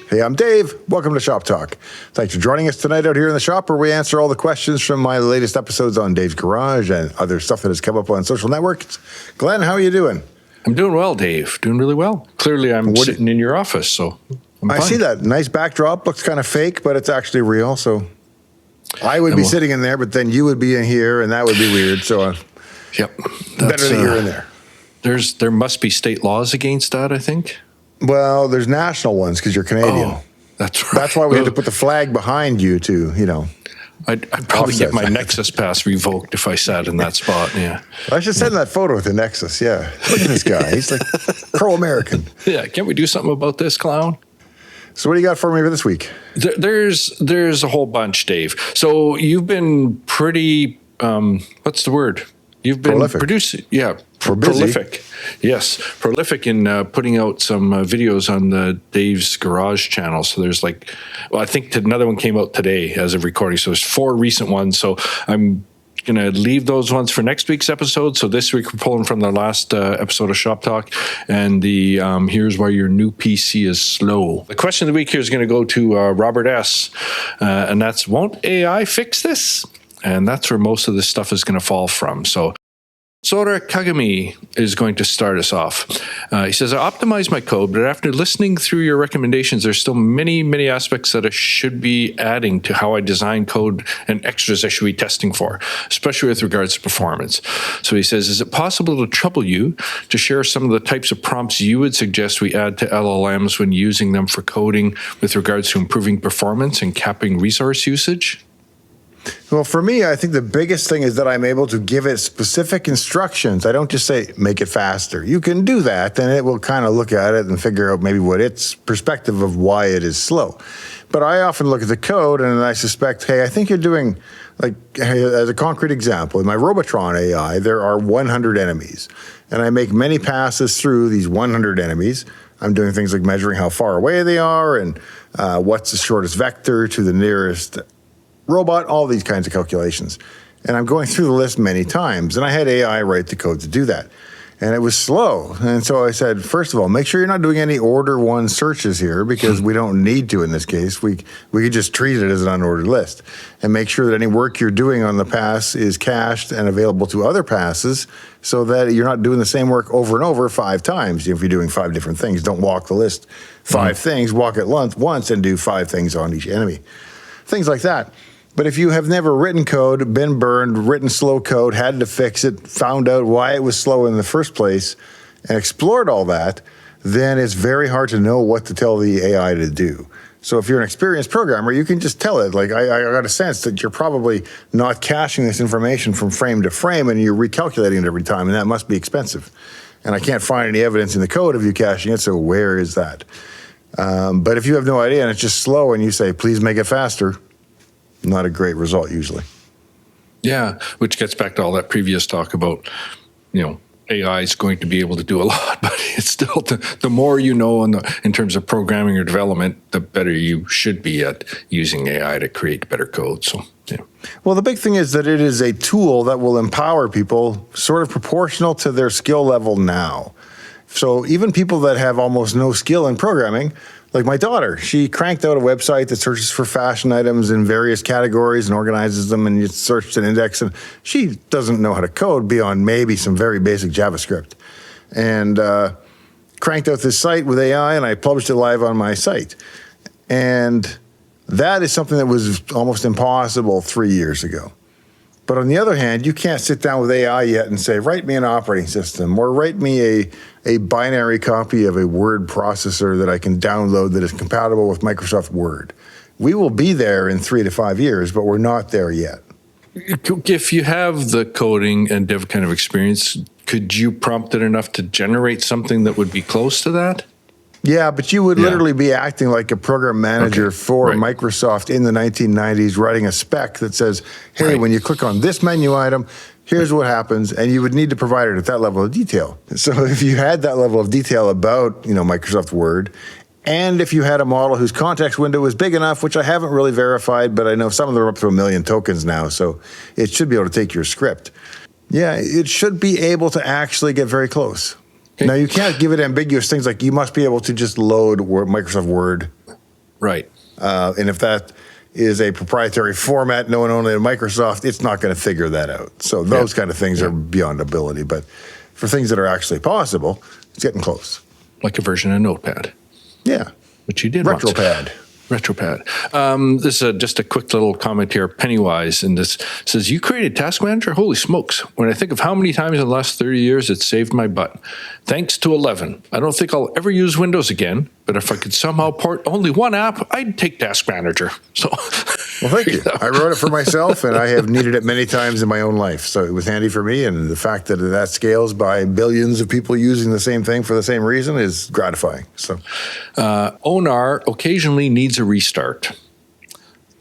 Hey, I'm Dave. Welcome to Shop Talk. Thanks for joining us tonight out here in the shop where we answer all the questions from my latest episodes on Dave's Garage and other stuff that has come up on social networks. Glen, how are you doing? I'm doing well, Dave. Doing really well. Clearly, I'm sitting in your office, so I'm fine. I see that. Nice backdrop. Looks kind of fake, but it's actually real. So I would be sitting in there, but then you would be in here, and that would be weird. So yep, better that you're in there. There must be state laws against that, I think. Well, there's national ones because you're Canadian. Oh, that's right. That's why we had to put the flag behind you to, I'd probably get my Nexus pass revoked if I sat in that spot. Yeah. I should send that photo with the Nexus. Yeah. Look at this guy. He's like pro-American. Yeah. Can't we do something about this clown? So what do you got for me for this week? There's a whole bunch, Dave. So you've been pretty, what's the word? You've been producing. Yeah. Prolific. Yes. Prolific in putting out some videos on the Dave's Garage channel. So there's I think another one came out today as of recording. So there's 4 recent ones. So I'm going to leave those ones for next week's episode. So this week we're pulling from the last episode of Shop Talk and the here's why your new PC is slow. The question of the week here is going to go to Robert S. And that's, won't AI fix this? And that's where most of this stuff is going to fall from. So Sora Kagami is going to start us off. He says, I optimized my code, but after listening through your recommendations, there's still many, many aspects that I should be adding to how I design code and extras I should be testing for, especially with regards to performance. So he says, is it possible to trouble you to share some of the types of prompts you would suggest we add to LLMs when using them for coding with regards to improving performance and capping resource usage? Well, for me, I think the biggest thing is that I'm able to give it specific instructions. I don't just say, make it faster. You can do that, then it will kind of look at it and figure out maybe what its perspective of why it is slow. But I often look at the code and I suspect, hey, I think you're doing, as a concrete example, in my Robotron AI, there are 100 enemies. And I make many passes through these 100 enemies. I'm doing things like measuring how far away they are and what's the shortest vector to the nearest robot, all these kinds of calculations. And I'm going through the list many times. And I had AI write the code to do that. And it was slow. And so I said, first of all, make sure you're not doing any order 1 searches here because we don't need to in this case. We could just treat it as an unordered list. And make sure that any work you're doing on the pass is cached and available to other passes so that you're not doing the same work over and over 5 times. If you're doing 5 different things, don't walk the list 5 things, walk it once and do 5 things on each enemy. Things like that. But if you have never written code, been burned, written slow code, had to fix it, found out why it was slow in the first place, and explored all that, then it's very hard to know what to tell the AI to do. So if you're an experienced programmer, you can just tell it, I got a sense that you're probably not caching this information from frame to frame and you're recalculating it every time, and that must be expensive. And I can't find any evidence in the code of you caching it, so where is that? But if you have no idea and it's just slow and you say, please make it faster, not a great result usually. Yeah, which gets back to all that previous talk about, AI is going to be able to do a lot, but it's still the more you know in terms of programming or development, the better you should be at using AI to create better code. So, yeah. Well, the big thing is that it is a tool that will empower people sort of proportional to their skill level now. So even people that have almost no skill in programming, like my daughter, she cranked out a website that searches for fashion items in various categories and organizes them, and you search an index, and she doesn't know how to code beyond maybe some very basic JavaScript. And cranked out this site with AI, and I published it live on my site. And that is something that was almost impossible 3 years ago. But on the other hand, you can't sit down with AI yet and say, write me an operating system or write me a binary copy of a word processor that I can download that is compatible with Microsoft Word. We will be there in 3 to 5 years, but we're not there yet. If you have the coding and dev kind of experience, could you prompt it enough to generate something that would be close to that? Yeah, but you would literally be acting like a program manager for Microsoft in the 1990s, writing a spec that says, hey, when you click on this menu item, here's what happens, and you would need to provide it at that level of detail. So if you had that level of detail about, Microsoft Word, and if you had a model whose context window was big enough, which I haven't really verified, but I know some of them are up to 1 million tokens now, so it should be able to take your script. Yeah, it should be able to actually get very close. Now, you can't give it ambiguous things like you must be able to just load Microsoft Word Right. And if that is a proprietary format known only at Microsoft, it's not going to figure that out. So those kind of things are beyond ability. But for things that are actually possible, it's getting close. Like a version of Notepad. Yeah. Which you did Retropad. Retropad. This is just a quick little comment here. Pennywise, and this says, you created Task Manager? Holy smokes. When I think of how many times in the last 30 years it saved my butt. Thanks to 11. I don't think I'll ever use Windows again, but if I could somehow port only one app, I'd take Task Manager. So, well, thank you. I wrote it for myself, and I have needed it many times in my own life. So it was handy for me, and the fact that that scales by billions of people using the same thing for the same reason is gratifying. So, Onar occasionally needs a restart.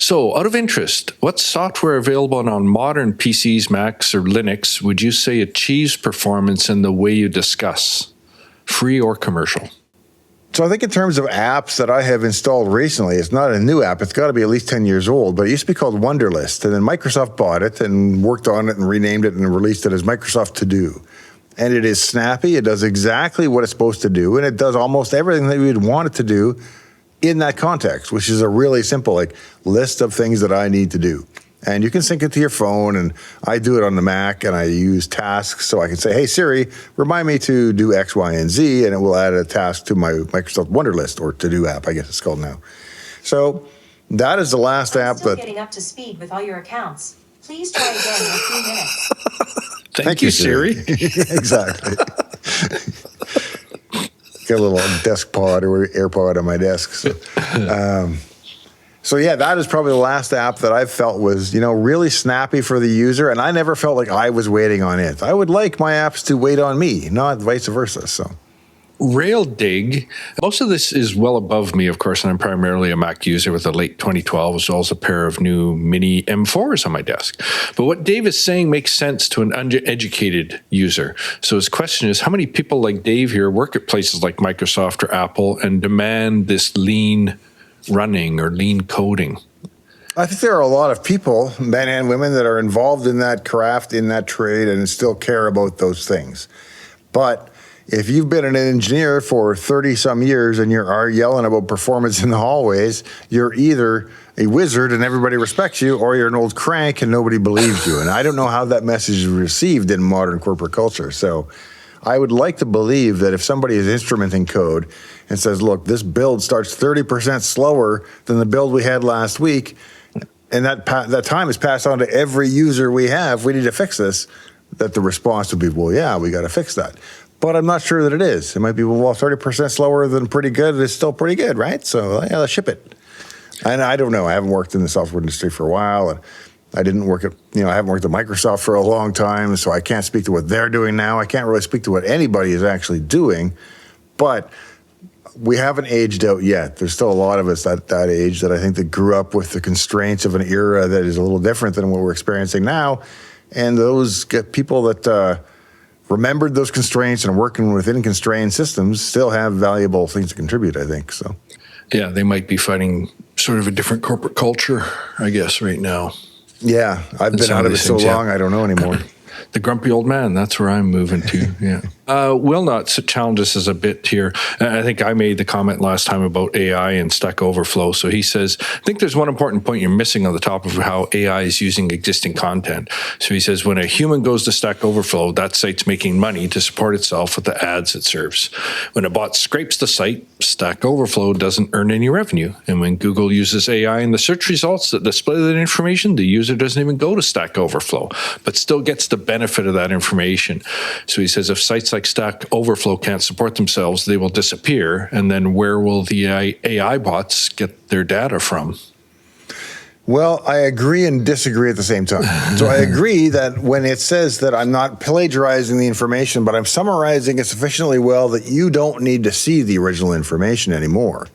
So, out of interest, what software available on modern PCs, Macs, or Linux would you say achieves performance in the way you discuss, free or commercial? So I think in terms of apps that I have installed recently, it's not a new app. It's got to be at least 10 years old, but it used to be called Wunderlist. And then Microsoft bought it and worked on it and renamed it and released it as Microsoft To Do. And it is snappy. It does exactly what it's supposed to do. And it does almost everything that you would want it to do in that context, which is a really simple list of things that I need to do. And you can sync it to your phone, and I do it on the Mac, and I use tasks, so I can say, hey, Siri, remind me to do X, Y, and Z, and it will add a task to my Microsoft Wunderlist, or To-Do app, I guess it's called now. So that is the last app still that... getting up to speed with all your accounts. Please try again in a few minutes. Thank you, Siri. Exactly. Got a little desk pod or AirPod on my desk. So yeah, that is probably the last app that I've felt was, really snappy for the user, and I never felt like I was waiting on it. I would like my apps to wait on me, not vice versa. So, Raildig, most of this is well above me, of course, and I'm primarily a Mac user with a late 2012, as well as a pair of new mini M4s on my desk. But what Dave is saying makes sense to an uneducated user. So his question is, how many people like Dave here work at places like Microsoft or Apple and demand this lean running or lean coding? I think there are a lot of people, men and women, that are involved in that craft, in that trade, and still care about those things. But if you've been an engineer for 30-some years and you're yelling about performance in the hallways, you're either a wizard and everybody respects you, or you're an old crank and nobody believes you. And I don't know how that message is received in modern corporate culture. So I would like to believe that if somebody is instrumenting code and says, look, this build starts 30% slower than the build we had last week, and that time is passed on to every user we have, we need to fix this, that the response would be, well, yeah, we got to fix that. But I'm not sure that it is. It might be, well, 30% slower than pretty good is still pretty good, right? So yeah, let's ship it. And I don't know. I haven't worked in the software industry for a while, and I didn't work at, I haven't worked at Microsoft for a long time, so I can't speak to what they're doing now. I can't really speak to what anybody is actually doing, but we haven't aged out yet. There's still a lot of us at that age that I think that grew up with the constraints of an era that is a little different than what we're experiencing now. And those people that remembered those constraints and are working within constrained systems still have valuable things to contribute, I think. So, yeah, they might be fighting sort of a different corporate culture, I guess, right now. Yeah, I've been out of it so long, I don't know anymore. The grumpy old man, that's where I'm moving to, yeah. Will not challenge us as a bit here. I think I made the comment last time about AI and Stack Overflow. So he says, I think there's one important point you're missing on the top of how AI is using existing content. So he says, when a human goes to Stack Overflow, that site's making money to support itself with the ads it serves. When a bot scrapes the site, Stack Overflow doesn't earn any revenue. And when Google uses AI in the search results that display that information, the user doesn't even go to Stack Overflow, but still gets the benefit of that information. So he says, if sites like Stack Overflow can't support themselves, they will disappear. And then where will the AI bots get their data from? Well, I agree and disagree at the same time. So I agree that when it says that I'm not plagiarizing the information, but I'm summarizing it sufficiently well that you don't need to see the original information anymore.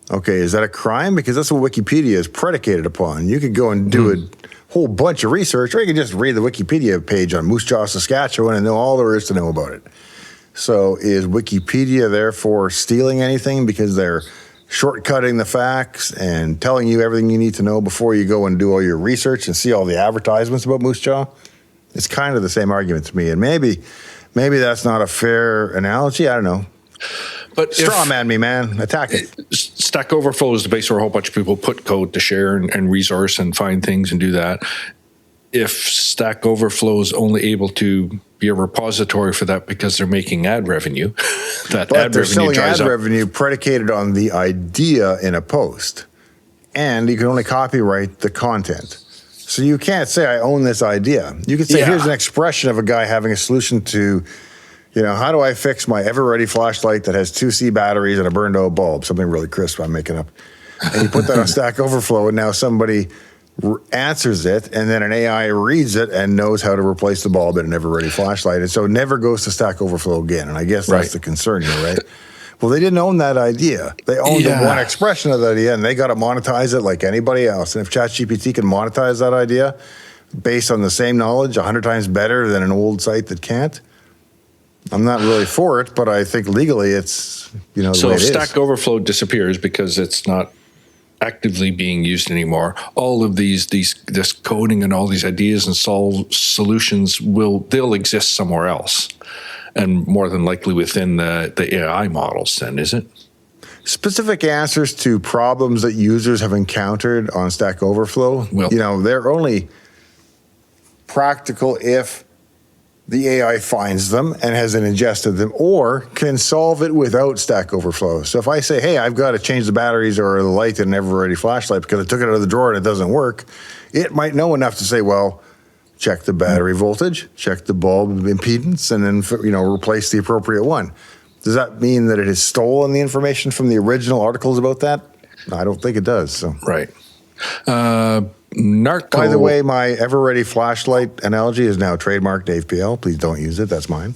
Okay, is that a crime? Because that's what Wikipedia is predicated upon. You could go and do a whole bunch of research, or you can just read the Wikipedia page on Moose Jaw, Saskatchewan, and know all there is to know about it. So is Wikipedia therefore stealing anything because they're shortcutting the facts and telling you everything you need to know before you go and do all your research and see all the advertisements about Moose Jaw? It's kind of the same argument to me, and maybe that's not a fair analogy. I don't know. But straw man me, man. Attack it. Stack Overflow is the base where a whole bunch of people put code to share and resource and find things and do that. If Stack Overflow is only able to be a repository for that because they're making ad revenue, that but ad they're revenue selling dries ad up. revenue predicated on the idea in a post. And you can only copyright the content. So you can't say, I own this idea. You can say, here's an expression of a guy having a solution to, how do I fix my ever-ready flashlight that has 2C batteries and a burned-out bulb? Something really crisp I'm making up. And you put that on Stack Overflow, and now somebody answers it, and then an AI reads it and knows how to replace the bulb in an ever-ready flashlight. And so it never goes to Stack Overflow again. And I guess that's the concern here, right? Well, they didn't own that idea. They owned the one expression of the idea, and they got to monetize it like anybody else. And if ChatGPT can monetize that idea based on the same knowledge 100 times better than an old site that can't, I'm not really for it, but I think legally it's, the way So it if is. Stack Overflow disappears because it's not actively being used anymore, all of this coding and all these ideas and solutions they'll exist somewhere else. And more than likely within the AI models then, is it? Specific answers to problems that users have encountered on Stack Overflow, they're only practical if the AI finds them and hasn't ingested them or can solve it without Stack Overflow. So if I say, hey, I've got to change the batteries or the light in an ever-ready flashlight because I took it out of the drawer and it doesn't work, it might know enough to say, well, check the battery voltage, check the bulb impedance, and then replace the appropriate one. Does that mean that it has stolen the information from the original articles about that? No, I don't think it does. So. Right. By the way, my ever-ready flashlight analogy is now trademarked Dave PL. Please don't use it. That's mine.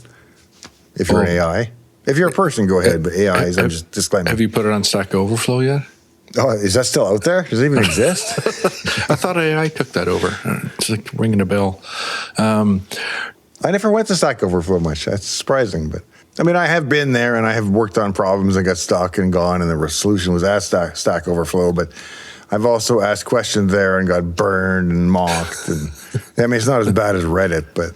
If you're an AI. If you're a person, go ahead. But AI is just disclaimer. Have you put it on Stack Overflow yet? Oh, is that still out there? Does it even exist? I thought AI took that over. It's like ringing a bell. I never went to Stack Overflow much. That's surprising. But I have been there and I have worked on problems and got stuck and gone, and the solution was at Stack Overflow. But I've also asked questions there and got burned and mocked. And it's not as bad as Reddit, but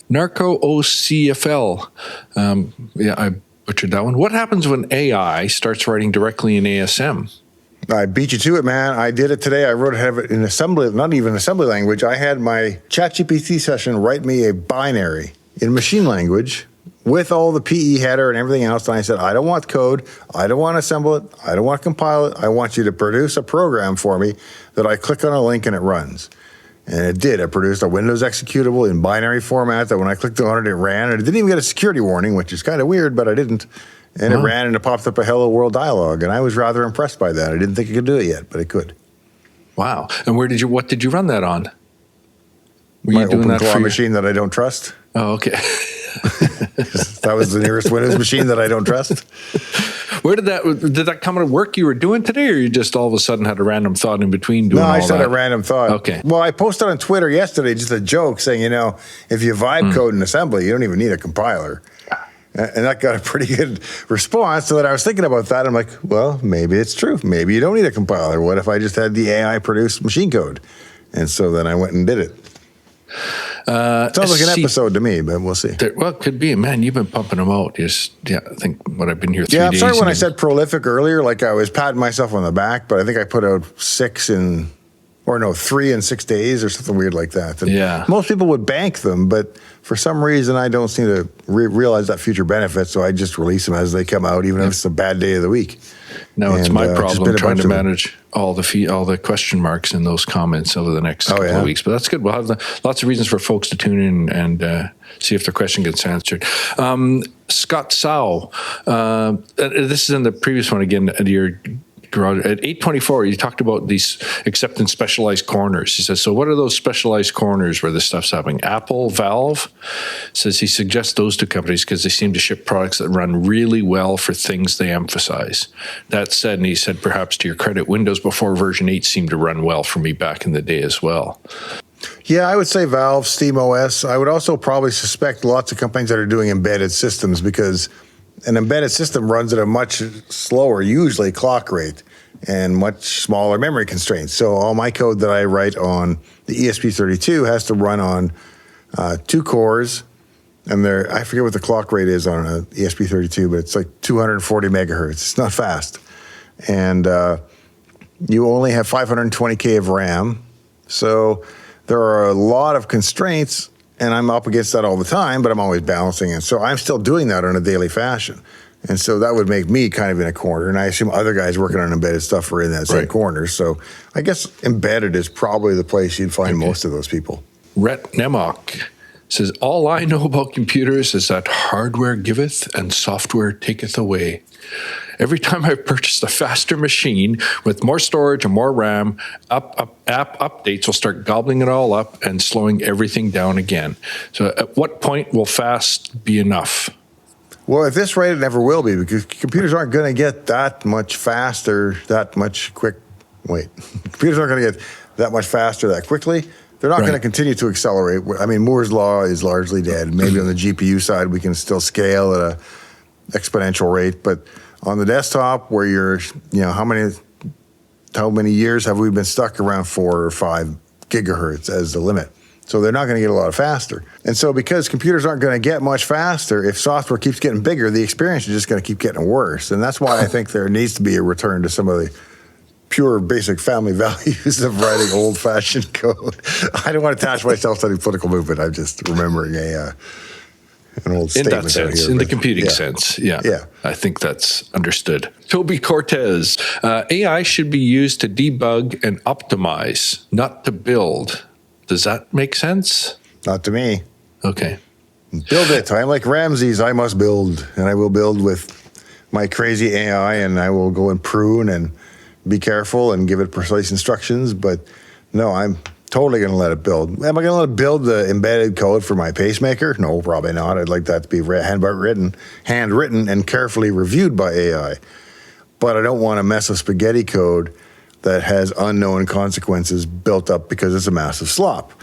Narco OCFL. I butchered that one. What happens when AI starts writing directly in ASM? I beat you to it, man. I did it today. I wrote it in assembly, not even assembly language. I had my ChatGPT session write me a binary in machine language with all the PE header and everything else. And I said, I don't want code. I don't want to assemble it. I don't want to compile it. I want you to produce a program for me that I click on a link and it runs. And it did. It produced a Windows executable in binary format that when I clicked on it, it ran. And it didn't even get a security warning, which is kind of weird, but I didn't. And it ran and it popped up a hello world dialogue. And I was rather impressed by that. I didn't think it could do it yet, but it could. Wow. And what did you run that on? Were My you doing open that claw for machine that I don't trust. Oh, okay. That was the nearest Windows machine that I don't trust. Where did that come out of work you were doing today, or you just all of a sudden had a random thought in between doing all that? No, I just had a random thought. Okay. Well, I posted on Twitter yesterday just a joke saying, if you vibe code in assembly, you don't even need a compiler. And that got a pretty good response. So that I was thinking about that. I'm like, well, maybe it's true. Maybe you don't need a compiler. What if I just had the AI produce machine code? And so then I went and did it. Sounds like an episode to me, but we'll see. Well, it could be. Man, you've been pumping them out. I think I've been here 3 days. Yeah, I'm sorry when I said prolific earlier, like I was patting myself on the back, but I think I put out 3 in 6 days or something weird like that. And most people would bank them, but for some reason I don't seem to realize that future benefit, so I just release them as they come out, even if it's a bad day of the week. No, it's my problem trying to manage all the question marks in those comments over the next couple of weeks. But that's good. We'll have lots of reasons for folks to tune in and see if their question gets answered. Scott Sau, this is in the previous one again, at your garage. At 824, you talked about these acceptance specialized corners. He says, so what are those specialized corners where this stuff's happening? Apple, Valve? Says he suggests those two companies because they seem to ship products that run really well for things they emphasize. That said, and he said, perhaps to your credit, Windows before version 8 seemed to run well for me back in the day as well. Yeah, I would say Valve, SteamOS. I would also probably suspect lots of companies that are doing embedded systems because an embedded system runs at a much slower, usually clock rate, and much smaller memory constraints. So all my code that I write on the ESP32 has to run on 2 cores, And I forget what the clock rate is on an ESP32, but it's like 240 megahertz. It's not fast. And you only have 520K of RAM. So there are a lot of constraints, and I'm up against that all the time, but I'm always balancing it. So I'm still doing that on a daily fashion. And so that would make me kind of in a corner. And I assume other guys working on embedded stuff are in that same corner. So I guess embedded is probably the place you'd find most of those people. Rhett Nemok says, all I know about computers is that hardware giveth and software taketh away. Every time I've purchased a faster machine with more storage and more RAM, app updates will start gobbling it all up and slowing everything down again. So at what point will fast be enough? Well, at this rate, it never will be, because computers aren't going to get that much faster, computers aren't going to get that much faster that quickly. They're not going to continue to accelerate. I mean, Moore's law is largely dead. Maybe on the GPU side, we can still scale at an exponential rate, but on the desktop, where you're, how many years have we been stuck around 4 or 5 gigahertz as the limit? So they're not going to get a lot faster. And so because computers aren't going to get much faster, if software keeps getting bigger, the experience is just going to keep getting worse. And that's why I think there needs to be a return to some of the pure basic family values of writing old-fashioned code. I don't want to attach myself to any political movement. I'm just remembering an old statement. In that sense, here, in the computing sense, yeah. I think that's understood. Toby Cortez, AI should be used to debug and optimize, not to build. Does that make sense? Not to me. Okay. Build it. I'm like Ramses. I must build, and I will build with my crazy AI, and I will go and prune and be careful and give it precise instructions. But no, I'm totally going to let it build. Am I going to let it build the embedded code for my pacemaker? No, probably not. I'd like that to be handwritten and carefully reviewed by AI. But I don't want to mess with spaghetti code that has unknown consequences built up because it's a massive slop.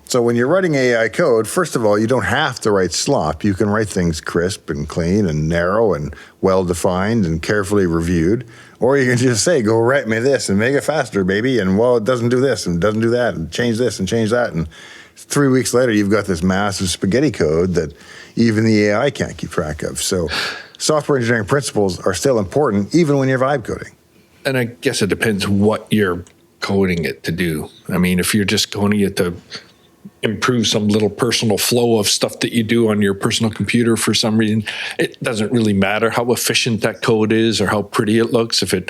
So when you're writing AI code, first of all, you don't have to write slop. You can write things crisp and clean and narrow and well-defined and carefully reviewed. Or you can just say, go write me this and make it faster, baby. And, well, it doesn't do this and doesn't do that and change this and change that. And 3 weeks later, you've got this massive spaghetti code that even the AI can't keep track of. So software engineering principles are still important, even when you're vibe coding. And I guess it depends what you're coding it to do. I mean, if you're just coding it to improve some little personal flow of stuff that you do on your personal computer for some reason, it doesn't really matter how efficient that code is or how pretty it looks. If it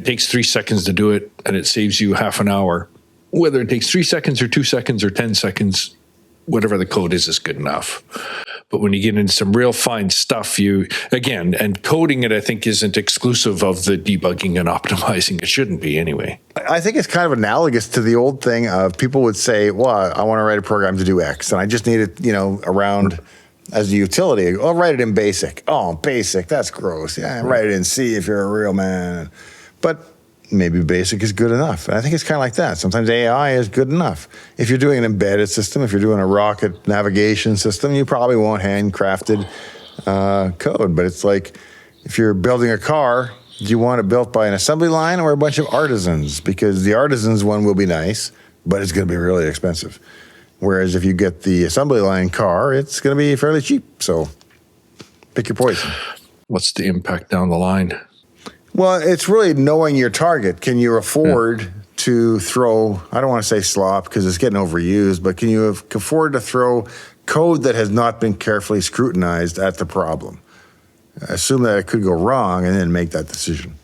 takes 3 seconds to do it and it saves you half an hour, whether it takes 3 seconds or 2 seconds or 10 seconds, whatever the code is good enough. But when you get into some real fine stuff, and coding it, I think, isn't exclusive of the debugging and optimizing. It shouldn't be anyway. I think it's kind of analogous to the old thing of people would say, well, I want to write a program to do X, and I just need it, around as a utility. I'll write it in BASIC. Oh, BASIC, that's gross. Yeah, write it in C if you're a real man. But maybe BASIC is good enough. And I think it's kind of like that. Sometimes AI is good enough. If you're doing an embedded system, if you're doing a rocket navigation system, you probably want handcrafted code. But it's like if you're building a car, do you want it built by an assembly line or a bunch of artisans? Because the artisans one will be nice, but it's going to be really expensive. Whereas if you get the assembly line car, it's going to be fairly cheap. So pick your poison. What's the impact down the line? Well, it's really knowing your target. Can you afford to throw, I don't want to say slop because it's getting overused, but can you afford to throw code that has not been carefully scrutinized at the problem? Assume that it could go wrong and then make that decision.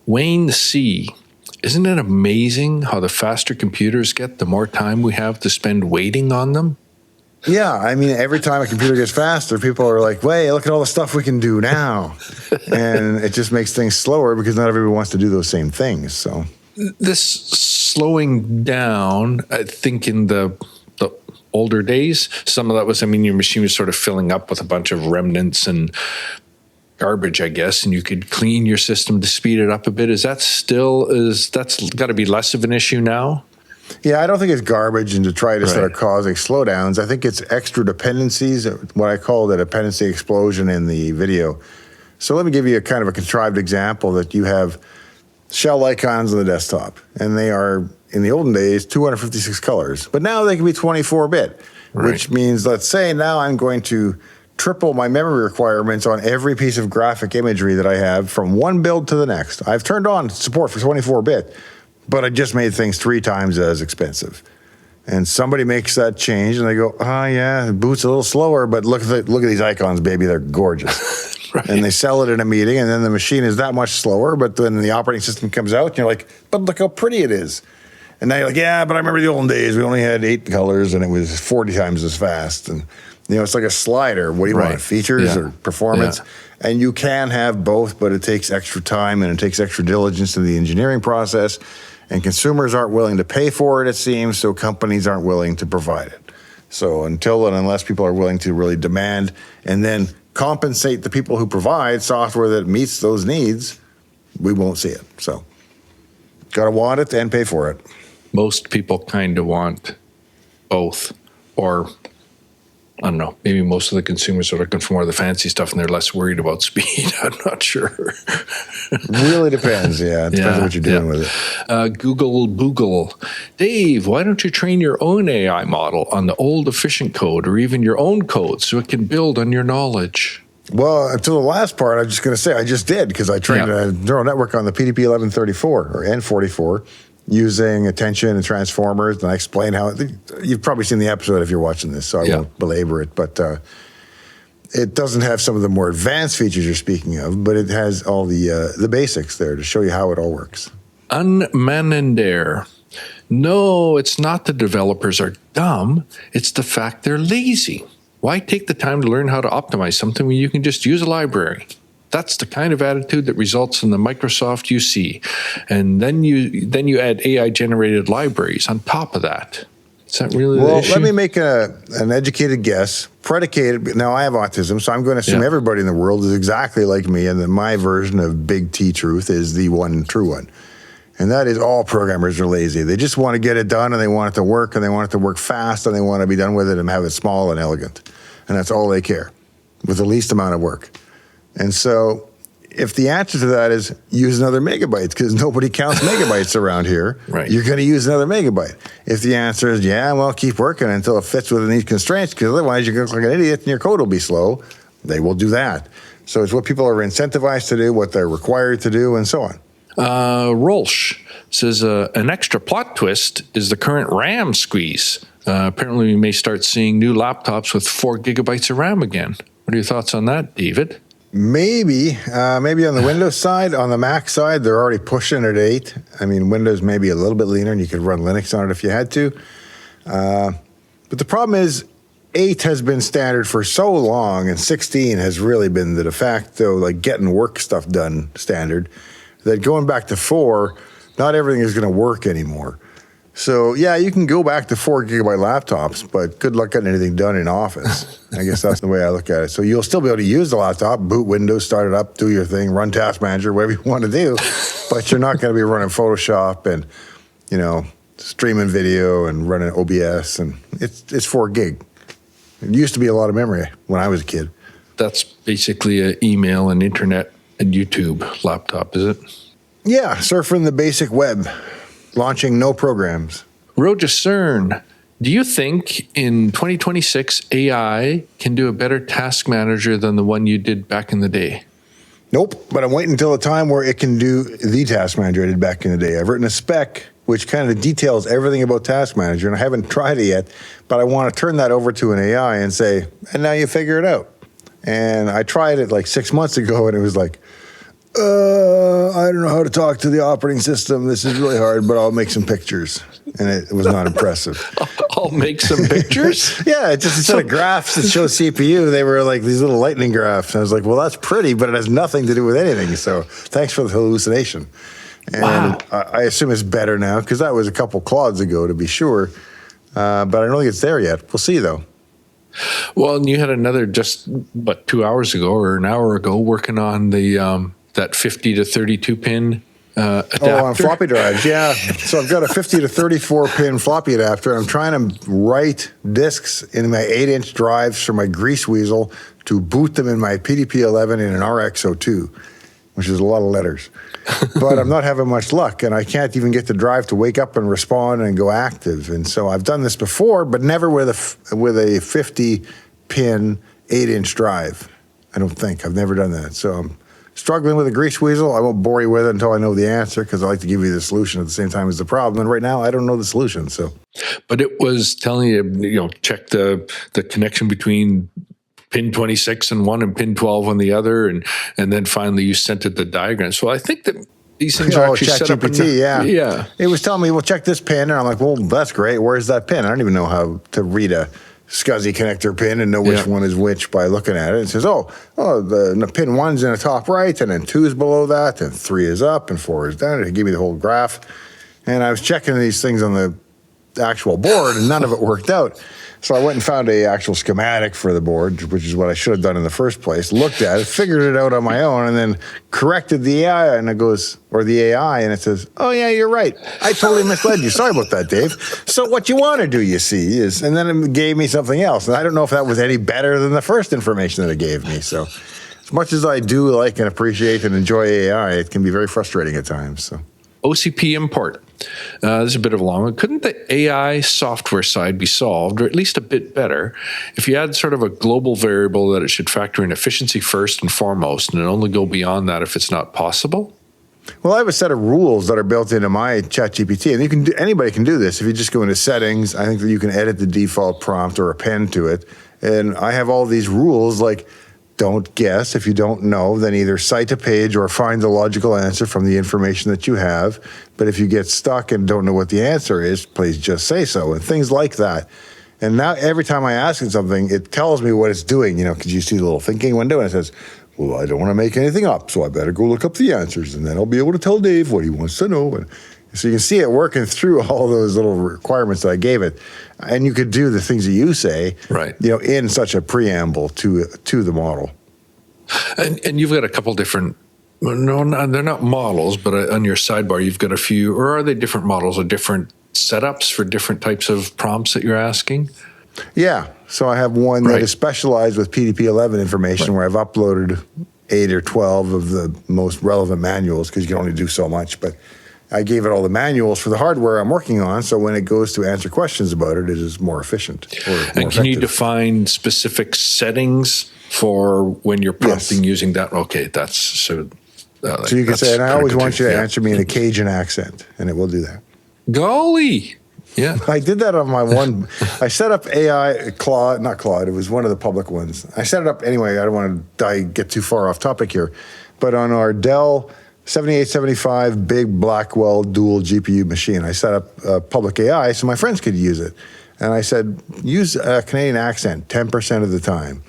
Wayne C. Isn't it amazing how the faster computers get, the more time we have to spend waiting on them? Yeah, I mean, every time a computer gets faster, people are like, wait, look at all the stuff we can do now. And it just makes things slower because not everyone wants to do those same things. So this slowing down, I think in the older days, some of that was, your machine was sort of filling up with a bunch of remnants and garbage, I guess, and you could clean your system to speed it up a bit. That's got to be less of an issue now? Yeah, I don't think it's garbage and detritus that are causing slowdowns. I think it's extra dependencies, what I call the dependency explosion in the video. So let me give you a kind of a contrived example that you have shell icons on the desktop, and they are in the olden days, 256 colors. But now they can be 24-bit, which means, let's say now I'm going to triple my memory requirements on every piece of graphic imagery that I have from one build to the next. I've turned on support for 24-bit, but I just made things 3 times as expensive. And somebody makes that change, and they go, "Oh yeah, the boot's a little slower, but look at these icons, baby, they're gorgeous." Right. And they sell it in a meeting, and then the machine is that much slower. But then the operating system comes out, and you're like, "But look how pretty it is." And now you're like, "Yeah, but I remember the olden days. We only had 8 colors, and it was 40 times as fast." And it's like a slider. What do you want? Features or performance? Yeah. And you can have both, but it takes extra time and it takes extra diligence in the engineering process. And consumers aren't willing to pay for it, it seems, so companies aren't willing to provide it. So until and unless people are willing to really demand and then compensate the people who provide software that meets those needs, we won't see it. So got to want it and pay for it. Most people kind of want both, or I don't know, maybe most of the consumers are looking for more of the fancy stuff and they're less worried about speed. I'm not sure. Really depends, yeah. It depends on what you're doing with it. Google. Dave, why don't you train your own AI model on the old efficient code or even your own code so it can build on your knowledge? Well, until the last part, I'm just going to say I just did because I trained a neural network on the PDP 1134 or N44. Using attention and transformers, and I explain how you've probably seen the episode if you're watching this, so I won't belabor it. But it doesn't have some of the more advanced features you're speaking of, but it has all the basics there to show you how it all works. Unmanender. No, it's not the developers are dumb. It's the fact they're lazy. Why take the time to learn how to optimize something when you can just use a library? That's the kind of attitude that results in the Microsoft you see. And then you add AI-generated libraries on top of that. Is that really the issue? Let me make an educated guess. Predicated, now I have autism, so I'm going to assume everybody in the world is exactly like me, and that my version of big T truth is the one true one. And that is all programmers are lazy. They just want to get it done, and they want it to work, and they want it to work fast, and they want to be done with it and have it small and elegant. And that's all they care, with the least amount of work. And so if the answer to that is use another megabyte, because nobody counts megabytes around here, you're going to use another megabyte. If the answer is, keep working until it fits within these constraints, because otherwise you're going to look like an idiot and your code will be slow, they will do that. So it's what people are incentivized to do, what they're required to do, and so on. Rolsh says an extra plot twist is the current RAM squeeze. Apparently we may start seeing new laptops with 4 gigabytes of RAM again. What are your thoughts on that, David? Maybe on the Windows side. On the Mac side, they're already pushing it at 8. I mean, Windows may be a little bit leaner, and you could run Linux on it if you had to. But the problem is 8 has been standard for so long, and 16 has really been the de facto, like getting work stuff done standard, that going back to 4, not everything is going to work anymore. So, you can go back to 4 gigabyte laptops, but good luck getting anything done in Office. I guess that's the way I look at it. So you'll still be able to use the laptop, boot Windows, start it up, do your thing, run Task Manager, whatever you want to do, but you're not going to be running Photoshop and, streaming video and running OBS, and it's 4 gig. It used to be a lot of memory when I was a kid. That's basically an email and internet and YouTube laptop, is it? Yeah, surfing the basic web. Launching no programs. Roger Cern, do you think in 2026 AI can do a better task manager than the one you did back in the day? Nope, but I'm waiting until the time where it can do the task manager I did back in the day. I've written a spec which kind of details everything about task manager, and I haven't tried it yet, but I want to turn that over to an AI and say, and now you figure it out. And I tried it like 6 months ago, and it was like, I don't know how to talk to the operating system. This is really hard, but I'll make some pictures. And it was not impressive. I'll make some pictures? Yeah, it just instead of graphs that show CPU, they were like these little lightning graphs. And I was like, well, that's pretty, but it has nothing to do with anything. So thanks for the hallucination. And I assume it's better now, because that was a couple clods ago, to be sure. But I don't think it's there yet. We'll see, though. Well, and you had another 2 hours ago or an hour ago working on the that 50 to 32 pin adapter. Oh, on floppy drives, yeah. So I've got a 50 to 34 pin floppy adapter. I'm trying to write disks in my 8-inch drives for my grease weasel to boot them in my PDP-11 in an RX-02. which is a lot of letters. But I'm not having much luck, and I can't even get the drive to wake up and respond and go active. And so I've done this before, but never with a 50-pin 8-inch drive. I don't think. I've never done that. So I'm struggling with a grease weasel. I won't bore you with it until I know the answer, because I like to give you the solution at the same time as the problem. And right now, I don't know the solution. So, but it was telling you, check the connection between pin 26 on one and pin 12 on the other, and then finally you sent it the diagram. So I think that these things are actually set up. Yeah. It was telling me, well, check this pin, and I'm like, well, that's great. Where's that pin? I don't even know how to read a SCSI connector pin and know which one is which by looking at it. It says, the pin 1's in the top right, and then 2 is below that, and 3 is up, and 4 is down. It gave me the whole graph. And I was checking these things on the actual board, and none of it worked out. So I went and found a actual schematic for the board, which is what I should have done in the first place. Looked at it, figured it out on my own, and then corrected the AI, and the AI, and it says, "Oh yeah, you're right. I totally misled you. Sorry about that, Dave. So what you want to do, you see, is," and then it gave me something else, and I don't know if that was any better than the first information that it gave me. So, as much as I do like and appreciate and enjoy AI, it can be very frustrating at times. So. OCP import. This is a bit of a long one. Couldn't the AI software side be solved, or at least a bit better, if you had sort of a global variable that it should factor in efficiency first and foremost, and only go beyond that if it's not possible? Well, I have a set of rules that are built into my ChatGPT, and anybody can do this. If you just go into settings, I think that you can edit the default prompt or append to it. And I have all these rules like, don't guess. If you don't know, then either cite a page or find the logical answer from the information that you have. But if you get stuck and don't know what the answer is, please just say so, and things like that. And now every time I ask it something, it tells me what it's doing, because you see the little thinking window, and it says, well, I don't want to make anything up, so I better go look up the answers, and then I'll be able to tell Dave what he wants to know. And so you can see it working through all those little requirements that I gave it. And you could do the things that you say, right, in such a preamble to the model. And you've got a couple different, no, they're not models, but on your sidebar, you've got a few, or are they different models or different setups for different types of prompts that you're asking? Yeah. So I have one that is specialized with PDP-11 information where I've uploaded 8 or 12 of the most relevant manuals, because you can only do so much. But I gave it all the manuals for the hardware I'm working on, so when it goes to answer questions about it, it is more efficient. And can you define specific settings for when you're prompting using that? Okay, that's so. So you can say, and I always want you to answer me in a Cajun accent, and it will do that. Golly. Yeah. I did that on my one. I set up AI, not Claude, it was one of the public ones. I set it up anyway. I don't want to get too far off topic here. But on our Dell 7875 big Blackwell dual GPU machine, I set up public AI so my friends could use it. And I said, use a Canadian accent 10% of the time.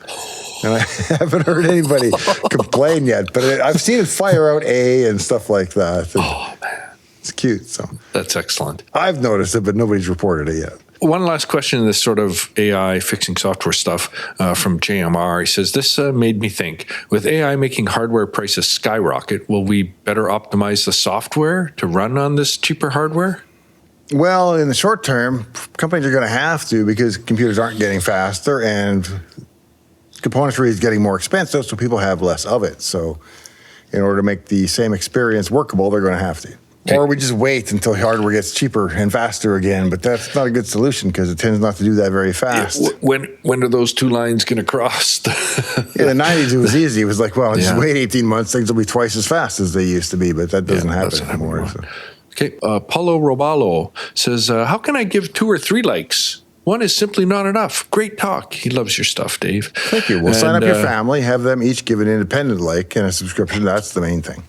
And I haven't heard anybody complain yet, but I've seen it fire out A and stuff like that. Oh, man. It's cute. So that's excellent. I've noticed it, but nobody's reported it yet. One last question in this sort of AI fixing software stuff from JMR. He says, this made me think, with AI making hardware prices skyrocket, will we better optimize the software to run on this cheaper hardware? Well, in the short term, companies are going to have to, because computers aren't getting faster and componentry is getting more expensive, so people have less of it. So in order to make the same experience workable, they're going to have to. Okay. Or we just wait until hardware gets cheaper and faster again, but that's not a good solution because it tends not to do that very fast. Yeah, when are those two lines going to cross? In the 90s, it was easy. It was like, well, just wait 18 months, things will be twice as fast as they used to be, but that doesn't happen anymore. So. Okay, Paulo Roballo says, how can I give 2 or 3 likes? One is simply not enough. Great talk. He loves your stuff, Dave. Thank you. We'll sign up your family, have them each give an independent like and a subscription. That's the main thing.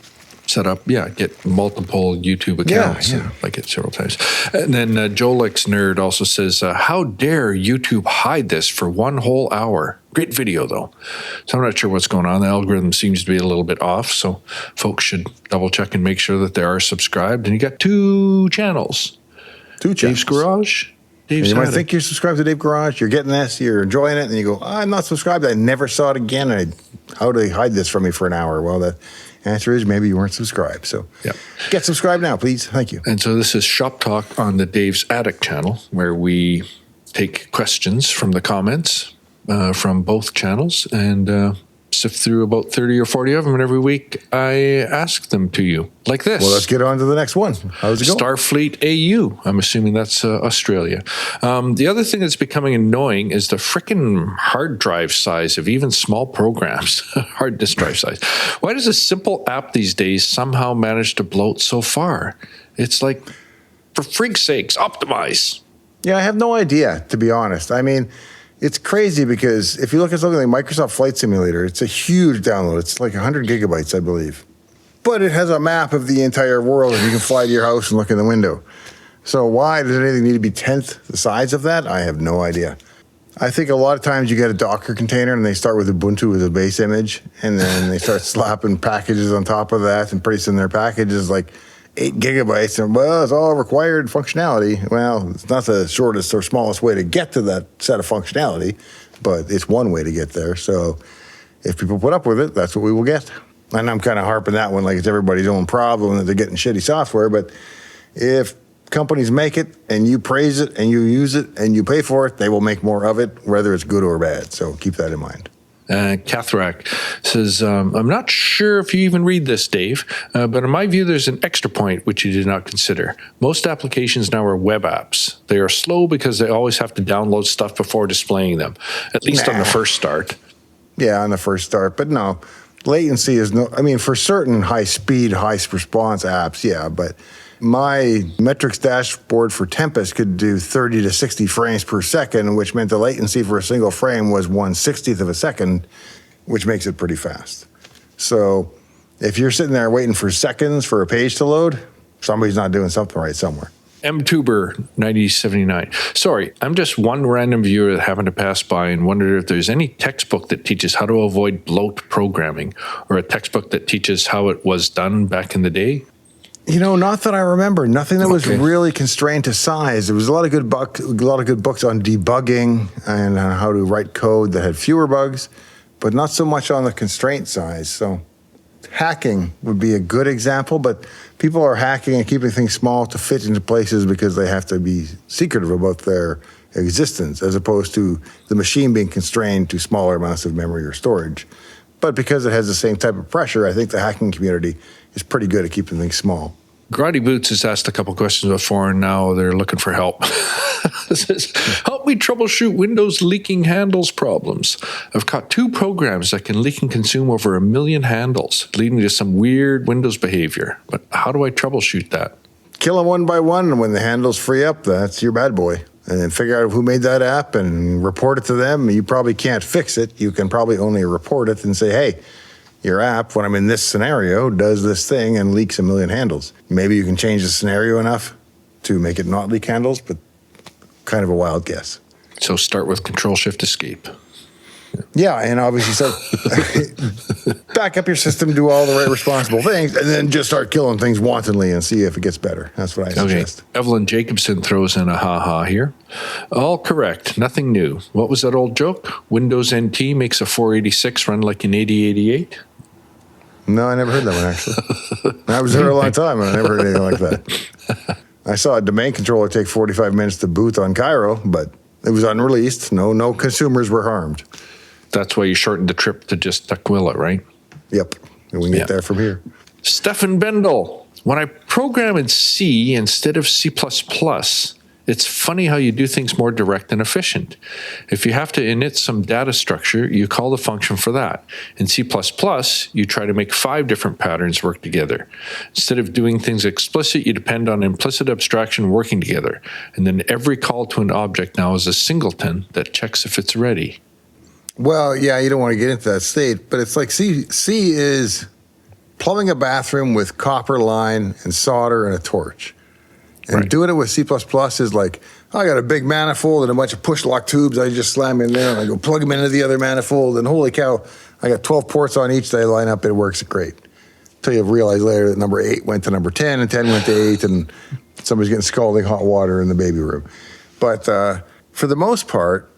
Set up, get multiple YouTube accounts, and like it several times. And then Jolex Nerd also says, how dare YouTube hide this for 1 whole hour? Great video, though. So I'm not sure what's going on. The algorithm seems to be a little bit off, so folks should double check and make sure that they are subscribed. And you got 2 channels. 2 channels. Dave's Garage. You might think you're subscribed to Dave Garage, you're getting this, you're enjoying it, and you go, I'm not subscribed, I never saw it again, how do they hide this from me for an hour? Well, the answer is maybe you weren't subscribed. So get subscribed now, please. Thank you. And so this is Shop Talk on the Dave's Attic channel, where we take questions from the comments from both channels and sift through about 30 or 40 of them, and every week I ask them to you, like this. Well, let's get on to the next one. How's it going? Starfleet AU. I'm assuming that's Australia. The other thing that's becoming annoying is the frickin' hard drive size of even small programs, hard disk drive size. Why does a simple app these days somehow manage to bloat so far? It's like, for freak's sakes, optimize. Yeah, I have no idea, to be honest. I mean, it's crazy because if you look at something like Microsoft Flight Simulator, it's a huge download. It's like 100 gigabytes, I believe. But it has a map of the entire world, and you can fly to your house and look in the window. So why does anything need to be 10th the size of that? I have no idea. I think a lot of times you get a Docker container, and they start with Ubuntu as a base image, and then they start slapping packages on top of that, and pretty soon their package is like 8 gigabytes, and well, it's all required functionality. Well, it's not the shortest or smallest way to get to that set of functionality, but it's one way to get there. So if people put up with it, that's what we will get. And I'm kind of harping that one like it's everybody's own problem that they're getting shitty software. But if companies make it and you praise it and you use it and you pay for it, they will make more of it, whether it's good or bad. So keep that in mind. Cathrack says, I'm not sure if you even read this, Dave, but in my view, there's an extra point which you did not consider. Most applications now are web apps. They are slow because they always have to download stuff before displaying them, at least on the first start. Yeah, on the first start. But no, latency is no, I mean, for certain high speed, high response apps, yeah, but my metrics dashboard for Tempest could do 30 to 60 frames per second, which meant the latency for a single frame was 1/60th of a second, which makes it pretty fast. So if you're sitting there waiting for seconds for a page to load, somebody's not doing something right somewhere. mtuber 9079. Sorry, I'm just one random viewer that happened to pass by and wondered if there's any textbook that teaches how to avoid bloat programming, or a textbook that teaches how it was done back in the day. You know, not that I remember. Nothing that was really constrained to size. There was a lot of good books on debugging and on how to write code that had fewer bugs, but not so much on the constraint size. So hacking would be a good example, but people are hacking and keeping things small to fit into places because they have to be secretive about their existence, as opposed to the machine being constrained to smaller amounts of memory or storage. But because it has the same type of pressure, I think the hacking community is pretty good at keeping things small. Grotty Boots has asked a couple questions before, and now they're looking for help. It says, help me troubleshoot Windows leaking handles problems. I've caught 2 programs that can leak and consume over 1 million handles, leading to some weird Windows behavior. But how do I troubleshoot that? Kill them one by one, and when the handles free up, that's your bad boy. And then figure out who made that app and report it to them. You probably can't fix it. You can probably only report it and say, hey, your app, when I'm in this scenario, does this thing and leaks 1 million handles. Maybe you can change the scenario enough to make it not leak handles, but kind of a wild guess. So start with Control-Shift-Escape. Yeah, and obviously, so back up your system, do all the right responsible things, and then just start killing things wantonly and see if it gets better. That's what I suggest. Evelyn Jacobson throws in a ha-ha here. All correct, nothing new. What was that old joke? Windows NT makes a 486 run like an 8088? No, I never heard that one, actually. I was there a long time, and I never heard anything like that. I saw a domain controller take 45 minutes to boot on Cairo, but it was unreleased. No consumers were harmed. That's why you shortened the trip to just Tukwila, right? Yep. And we can get there from here. Stefan Bendel. When I program in C instead of C++, it's funny how you do things more direct and efficient. If you have to init some data structure, you call the function for that. In C++, you try to make 5 different patterns work together. Instead of doing things explicit, you depend on implicit abstraction working together. And then every call to an object now is a singleton that checks if it's ready. Well, yeah, you don't want to get into that state, but it's like C is plumbing a bathroom with copper line and solder and a torch. And doing it with C++ is like, I got a big manifold and a bunch of push lock tubes. I just slam in there and I go plug them into the other manifold. And holy cow, I got 12 ports on each. They line up. It works great. Until you realize later that number 8 went to number 10 and 10 went to 8 and somebody's getting scalding hot water in the baby room. But for the most part,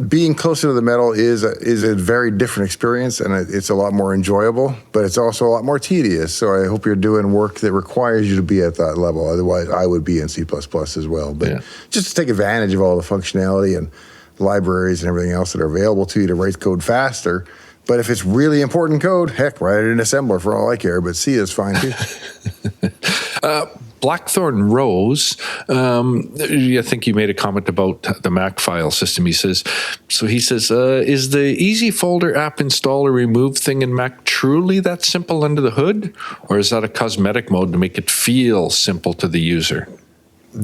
being closer to the metal is a very different experience, and it's a lot more enjoyable, but it's also a lot more tedious. So I hope you're doing work that requires you to be at that level. Otherwise, I would be in C++ as well. But just to take advantage of all the functionality and libraries and everything else that are available to you to write code faster, But if it's really important code, heck, write it in assembler for all I care. But C is fine too. Blackthorn Rose, I think you made a comment about the Mac file system. He says, is the easy folder app install or remove thing in Mac truly that simple under the hood? Or is that a cosmetic mode to make it feel simple to the user?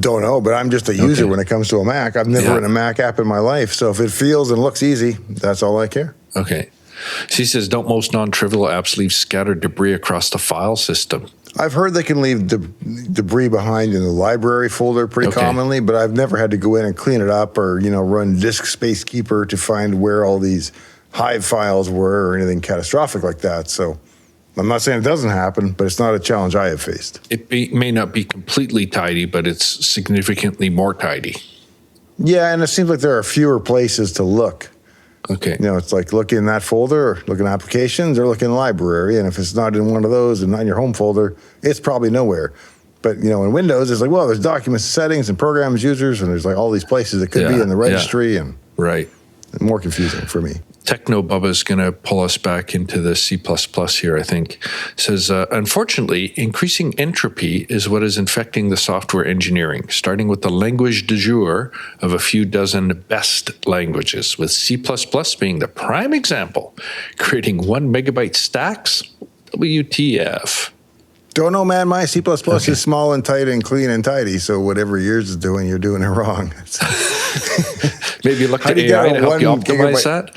Don't know, but I'm just a user when it comes to a Mac. I've never written a Mac app in my life. So if it feels and looks easy, that's all I care. Okay. So he says, don't most non-trivial apps leave scattered debris across the file system? I've heard they can leave debris behind in the library folder pretty commonly, but I've never had to go in and clean it up or, run disk space keeper to find where all these Hive files were or anything catastrophic like that. So I'm not saying it doesn't happen, but it's not a challenge I have faced. It may not be completely tidy, but it's significantly more tidy. Yeah, and it seems like there are fewer places to look. Okay. It's like look in that folder, or look in applications, or look in the library. And if it's not in one of those and not in your home folder, it's probably nowhere. But, in Windows, it's like, well, there's documents, settings, and programs, users, and there's like all these places that could be in the registry. And right. More confusing for me. Techno Bubba is going to pull us back into the C++ here, I think. It says, unfortunately, increasing entropy is what is infecting the software engineering, starting with the language du jour of a few dozen best languages, with C++ being the prime example, creating 1 megabyte stacks. WTF. Don't know, man. My C++ is small and tight and clean and tidy, so whatever yours is doing, you're doing it wrong. Maybe look to AI to help you optimize that?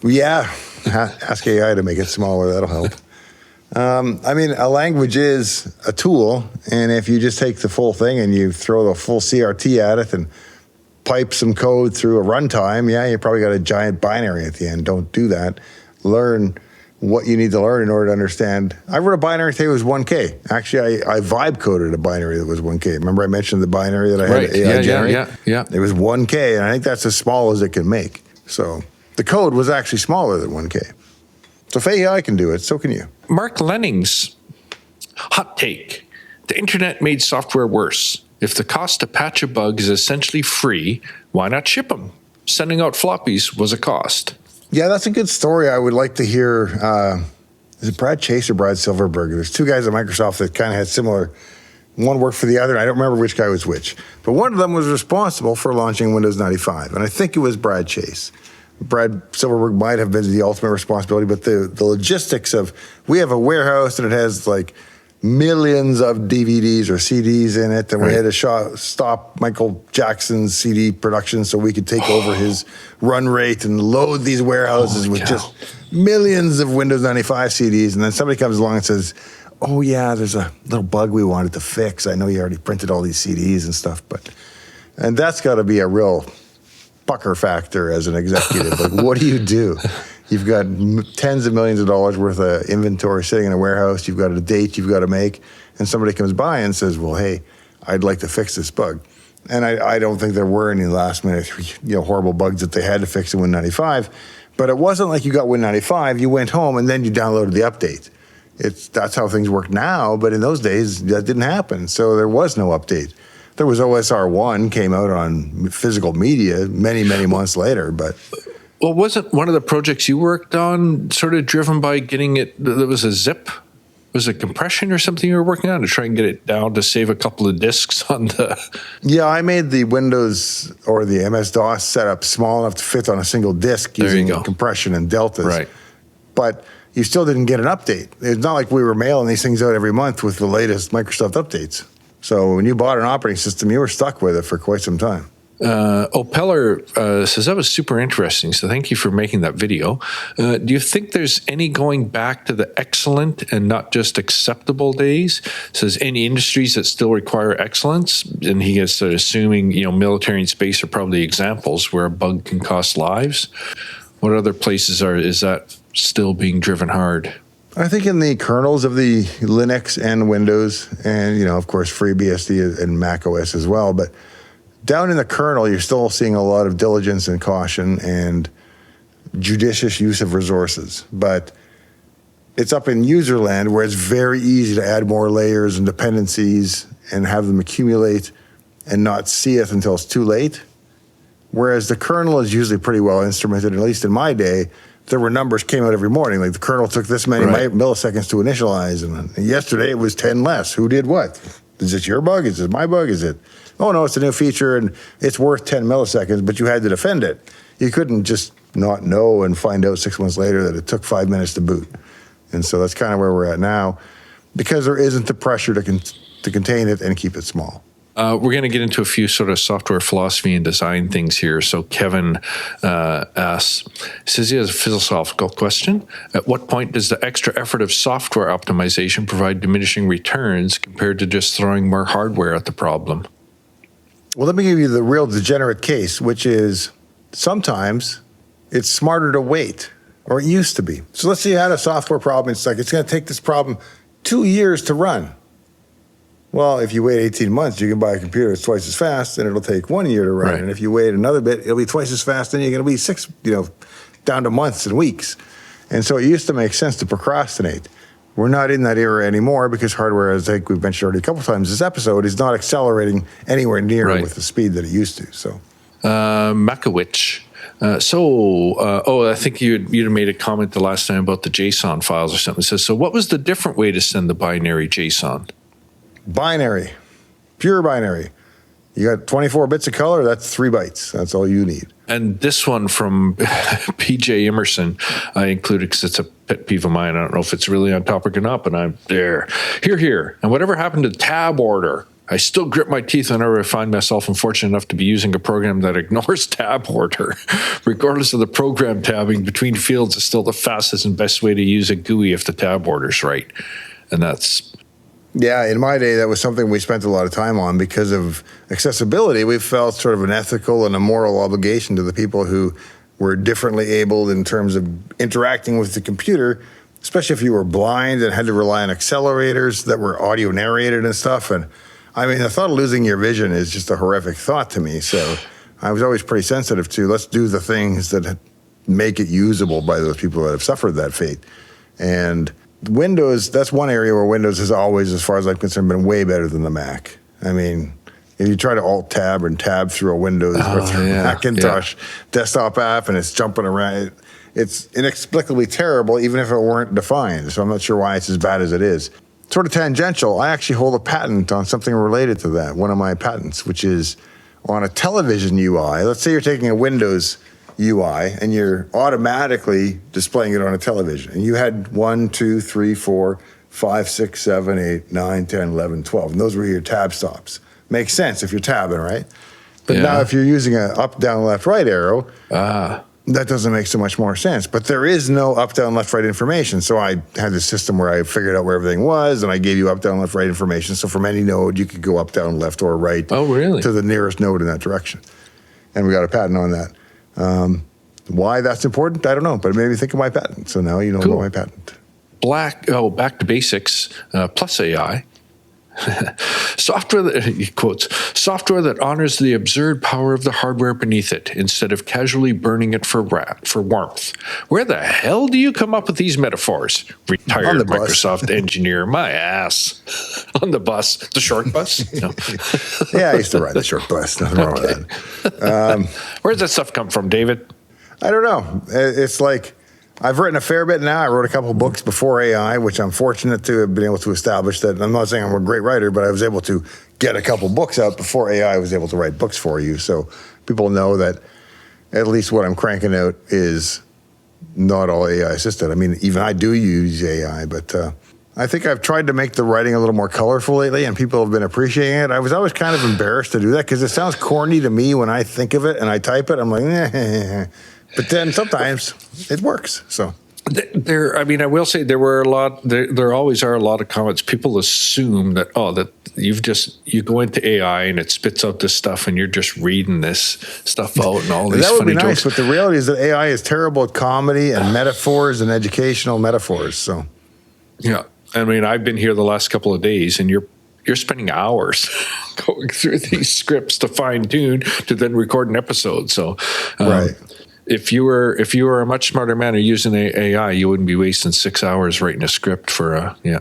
Yeah. Ask AI to make it smaller. That'll help. A language is a tool, and if you just take the full thing and you throw the full CRT at it and pipe some code through a runtime, you probably got a giant binary at the end. Don't do that. Learn what you need to learn in order to understand. I wrote a binary today that was 1K. Actually, I vibe coded a binary that was 1K. Remember I mentioned the binary that I had AI generate? Yeah. It was 1K, and I think that's as small as it can make. So the code was actually smaller than 1K. So if AI can do it, so can you. Mark Lenning's hot take. The internet made software worse. If the cost to patch a bug is essentially free, why not ship them? Sending out floppies was a cost. Yeah, that's a good story. I would like to hear, is it Brad Chase or Brad Silverberg? There's two guys at Microsoft that kind of had similar, one worked for the other, and I don't remember which guy was which. But one of them was responsible for launching Windows 95, and I think it was Brad Chase. Brad Silverberg might have been the ultimate responsibility, but the logistics of, we have a warehouse and it has like millions of DVDs or CDs in it, and we had to stop Michael Jackson's CD production so we could take over his run rate and load these warehouses with just millions of Windows 95 CDs. And then somebody comes along and says, oh yeah, there's a little bug we wanted to fix. I know you already printed all these CDs and stuff, and that's got to be a real pucker factor as an executive. Like, what do? You've got tens of millions of dollars worth of inventory sitting in a warehouse. You've got a date you've got to make, and somebody comes by and says, well, hey, I'd like to fix this bug. And I don't think there were any last minute, horrible bugs that they had to fix in Win95. But it wasn't like you got Win95, you went home and then you downloaded the update. That's how things work now, but in those days that didn't happen. So there was no update. There was OSR1, came out on physical media many, many months later, but... Well, wasn't one of the projects you worked on sort of driven by getting it, there was a zip? Was it compression or something you were working on to try and get it down to save a couple of disks on the... Yeah, I made the Windows or the MS-DOS setup small enough to fit on a single disk using compression and deltas. Right. But you still didn't get an update. It's not like we were mailing these things out every month with the latest Microsoft updates. So when you bought an operating system, you were stuck with it for quite some time. Opeller says, that was super interesting, so thank you for making that video. Do you think there's any going back to the excellent and not just acceptable days? Says, any industries that still require excellence? And he gets assuming, military and space are probably examples where a bug can cost lives. What other places is that still being driven hard? I think in the kernels of the Linux and Windows and, of course, FreeBSD and Mac OS as well, but down in the kernel, you're still seeing a lot of diligence and caution and judicious use of resources. But it's up in user land where it's very easy to add more layers and dependencies and have them accumulate and not see it until it's too late. Whereas the kernel is usually pretty well instrumented, at least in my day, there were numbers came out every morning. Like the kernel took this many milliseconds to initialize, and yesterday it was 10 less. Who did what? Is it your bug? Is it my bug? Is it, oh no, it's a new feature and it's worth 10 milliseconds, but you had to defend it. You couldn't just not know and find out 6 months later that it took 5 minutes to boot. And so that's kind of where we're at now, because there isn't the pressure to contain it and keep it small. We're going to get into a few sort of software philosophy and design things here. So Kevin asks, says he has a philosophical question. At what point does the extra effort of software optimization provide diminishing returns compared to just throwing more hardware at the problem? Well, let me give you the real degenerate case, which is sometimes it's smarter to wait, or it used to be. So let's say you had a software problem. It's like, it's going to take this problem 2 years to run. Well, if you wait 18 months, you can buy a computer that's twice as fast, and it'll take 1 year to run. Right. And if you wait another bit, it'll be twice as fast, and you're going to be down to months and weeks. And so it used to make sense to procrastinate. We're not in that era anymore because hardware, as I think we've mentioned already a couple of times this episode, is not accelerating anywhere near with the speed that it used to. So, Makowicz. I think you'd made a comment the last time about the JSON files or something. It says, so what was the different way to send the binary JSON? Binary, pure binary. You got 24 bits of color, that's 3 bytes. That's all you need. And this one from PJ Emerson, I included because it's a pet peeve of mine. I don't know if it's really on topic or not, but I'm there. Here. And whatever happened to tab order? I still grip my teeth whenever I find myself unfortunate enough to be using a program that ignores tab order. Regardless of the program tabbing between fields is still the fastest and best way to use a GUI if the tab order's right. And that's... Yeah, in my day, that was something we spent a lot of time on because of accessibility. We felt sort of an ethical and a moral obligation to the people who were differently abled in terms of interacting with the computer, especially if you were blind and had to rely on accelerators that were audio narrated and stuff. And I mean, the thought of losing your vision is just a horrific thought to me. So I was always pretty sensitive to, let's do the things that make it usable by those people that have suffered that fate. And Windows, that's one area where Windows has always, as far as I'm concerned, been way better than the Mac. I mean, if you try to Alt-Tab and tab through a Windows or through a Macintosh desktop app and it's jumping around, it's inexplicably terrible, even if it weren't defined. So I'm not sure why it's as bad as it is. Sort of tangential, I actually hold a patent on something related to that, one of my patents, which is on a television UI. Let's say you're taking a Windows UI and you're automatically displaying it on a television. And you had 1, 2, 3, 4, 5, 6, 7, 8, 9, 10, 11, 12. And those were your tab stops. Makes sense if you're tabbing, right? But now if you're using an up, down, left, right arrow, that doesn't make so much more sense. But there is no up, down, left, right information. So I had this system where I figured out where everything was, and I gave you up, down, left, right information. So from any node, you could go up, down, left, or right to the nearest node in that direction. And we got a patent on that. Why that's important, I don't know, but it made me think of my patent. So now you know about my patent. Back to basics, plus AI. Software that, he quotes, software that honors the absurd power of the hardware beneath it instead of casually burning it for warmth. Where the hell do you come up with these metaphors? Retired Microsoft engineer, my ass. On the bus, the short bus? No. Yeah, I used to ride the short bus. Nothing wrong with that. Where does that stuff come from, David? I don't know. It's like, I've written a fair bit now. I wrote a couple books before AI, which I'm fortunate to have been able to establish that. I'm not saying I'm a great writer, but I was able to get a couple books out before AI was able to write books for you. So people know that at least what I'm cranking out is not all AI assisted. I mean, even I do use AI, but I think I've tried to make the writing a little more colorful lately, and people have been appreciating it. I was always kind of embarrassed to do that because it sounds corny to me when I think of it and I type it. I'm like, but then sometimes it works. So I will say there were a lot. There always are a lot of comments. People assume that that you go into AI and it spits out this stuff, and you're just reading this stuff out and all these that would funny be nice, jokes. But the reality is that AI is terrible at comedy and metaphors and educational metaphors. So yeah, I mean, I've been here the last couple of days, and you're spending hours going through these scripts to fine tune to then record an episode. So right. If you were a much smarter man or using AI, you wouldn't be wasting 6 hours writing a script for a show.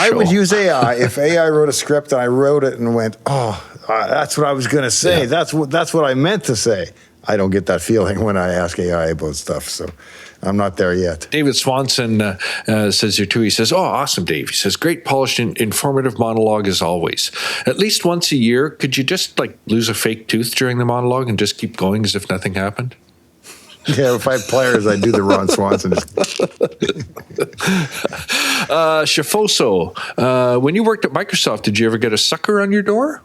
I would use AI if AI wrote a script and I wrote it and went, that's what I was going to say. Yeah. That's what I meant to say. I don't get that feeling when I ask AI about stuff. So I'm not there yet. David Swanson says here too. He says, "Oh, awesome, Dave." He says, "Great, polished, and informative monologue as always. At least once a year, could you just like lose a fake tooth during the monologue and just keep going as if nothing happened?" Yeah, if I had players, I'd do the Ron Swanson. Shafoso, when you worked at Microsoft, did you ever get a sucker on your door?